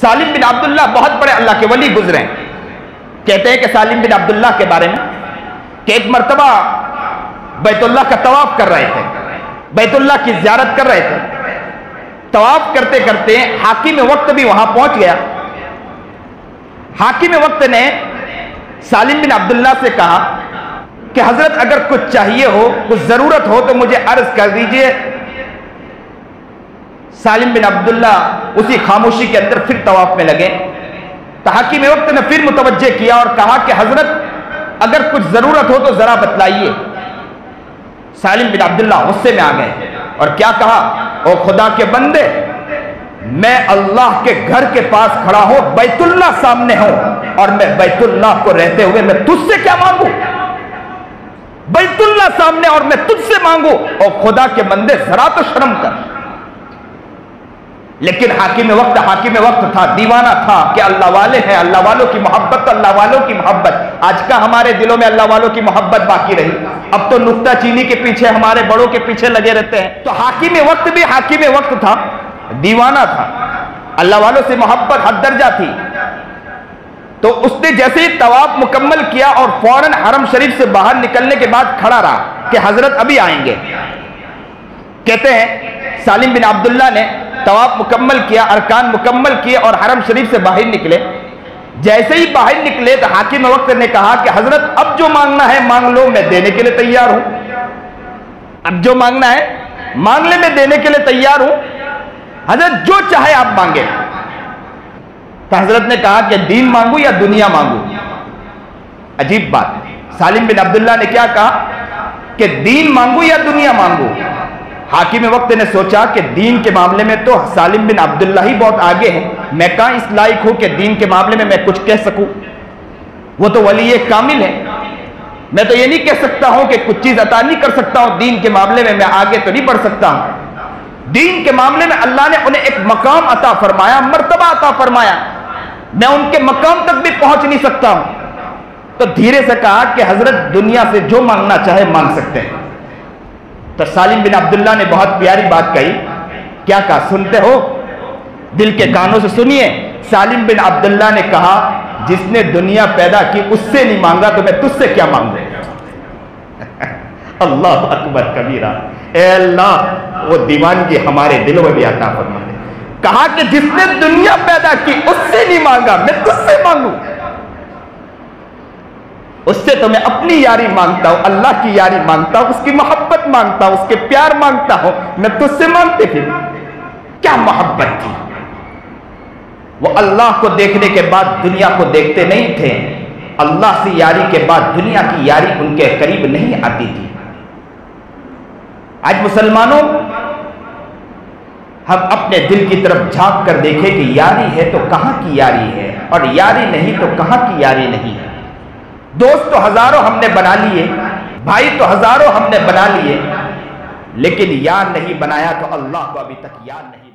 سالم بن عبداللہ بہت بڑے اللہ کے ولی گزرے ہیں۔ کہتے ہیں کہ سالم بن عبداللہ کے بارے میں کہ ایک مرتبہ بیت اللہ کا طواف کر رہے تھے، بیت اللہ کی زیارت کر رہے تھے، طواف کرتے کرتے حاکم وقت بھی وہاں پہنچ گیا۔ حاکم وقت نے سالم بن عبداللہ سے کہا کہ حضرت اگر کچھ چاہیے ہو، کچھ ضرورت ہو تو مجھے عرض کر دیجئے۔ سالم بن عبداللہ اسی خاموشی کے اندر پھر طواف میں لگے تو حاکم وقت نے پھر متوجہ کیا اور کہا کہ حضرت اگر کچھ ضرورت ہو تو ذرا بتلائیے۔ سالم بن عبداللہ غصے میں آ گئے اور کیا کہا، او خدا کے بندے، میں اللہ کے گھر کے پاس کھڑا ہوں، بیت اللہ سامنے ہوں، اور میں بیت اللہ کو رہتے ہوئے میں تجھ سے کیا مانگوں؟ بیت اللہ سامنے اور میں تجھ سے مانگوں؟ او خدا کے بندے ذرا تو شرم کر۔ لیکن حاکم وقت تھا، دیوانہ تھا کہ اللہ والے ہیں، اللہ والوں کی محبت تو اللہ والوں کی محبت۔ آج کا ہمارے دلوں میں اللہ والوں کی محبت باقی رہی، اب تو نکتہ چینی کے پیچھے، ہمارے بڑوں کے پیچھے لگے رہتے ہیں۔ تو حاکم وقت بھی حاکم وقت تھا، دیوانہ تھا، اللہ والوں سے محبت حد درجہ تھی۔ تو اس نے جیسے ہی طواف مکمل کیا اور فوراً حرم شریف سے باہر نکلنے کے بعد کھڑا رہا کہ حضرت ابھی آئیں گے۔ کہتے ہیں سالم بن عبداللہ نے طواف مکمل کیا، ارکان مکمل کیے اور حرم شریف سے باہر نکلے۔ جیسے ہی باہر نکلے تو حاکم وقت نے کہا کہ حضرت اب جو مانگنا ہے مانگ لو، میں دینے کے لیے تیار ہوں۔ اب جو مانگنا ہے مانگ لے، میں دینے کے لیے تیار ہوں، حضرت جو چاہے آپ مانگے۔ تو حضرت نے کہا کہ دین مانگو یا دنیا مانگو؟ عجیب بات، سالم بن عبداللہ نے کیا کہا کہ دین مانگو یا دنیا مانگو؟ حاکم وقت نے سوچا کہ دین کے معاملے میں تو سالم بن عبداللہ ہی بہت آگے ہیں، میں کہاں اس لائق ہوں کہ دین کے معاملے میں کچھ کہہ سکوں؟ وہ تو ولی کامل ہے، میں تو یہ نہیں کہہ سکتا ہوں کہ کچھ چیز عطا نہیں کر سکتا ہوں، دین کے معاملے میں میں آگے تو نہیں بڑھ سکتا ہوں۔ دین کے معاملے میں اللہ نے انہیں ایک مقام عطا فرمایا، مرتبہ عطا فرمایا، میں ان کے مقام تک بھی پہنچ نہیں سکتا ہوں۔ تو دھیرے سے کہا کہ حضرت دنیا سے جو مانگنا چاہے مانگ سکتے ہیں۔ تو سالم بن عبداللہ نے بہت پیاری بات کہی، کیا کہا سنتے ہو؟ دل کے کانوں سے سنیے۔ سالم بن عبداللہ نے کہا جس نے دنیا پیدا کی اس سے نہیں مانگا تو میں تجھ سے کیا مانگوں؟ اللہ اکبر کبیرہ، اے اللہ وہ دیوانگی ہمارے دلوں میں بھی عطا فرما دے۔ کہا کہ جس نے دنیا پیدا کی اس سے نہیں مانگا، میں تجھ سے مانگوں؟ اس سے تو میں اپنی یاری مانگتا ہوں، اللہ کی یاری مانگتا ہوں، اس کی محبت مانگتا ہوں، اس کے پیار مانگتا ہوں، میں تجھ سے مانگتے پھر کیا محبت تھی؟ وہ اللہ کو دیکھنے کے بعد دنیا کو دیکھتے نہیں تھے، اللہ سے یاری کے بعد دنیا کی یاری ان کے قریب نہیں آتی تھی۔ آج مسلمانوں، ہم اپنے دل کی طرف جھانک کر دیکھیں کہ یاری ہے تو کہاں کی یاری ہے، اور یاری نہیں تو کہاں کی یاری نہیں ہے۔ دوست تو ہزاروں ہم نے بنا لیے، بھائی تو ہزاروں ہم نے بنا لیے، لیکن یار نہیں بنایا تو اللہ کو ابھی تک یار نہیں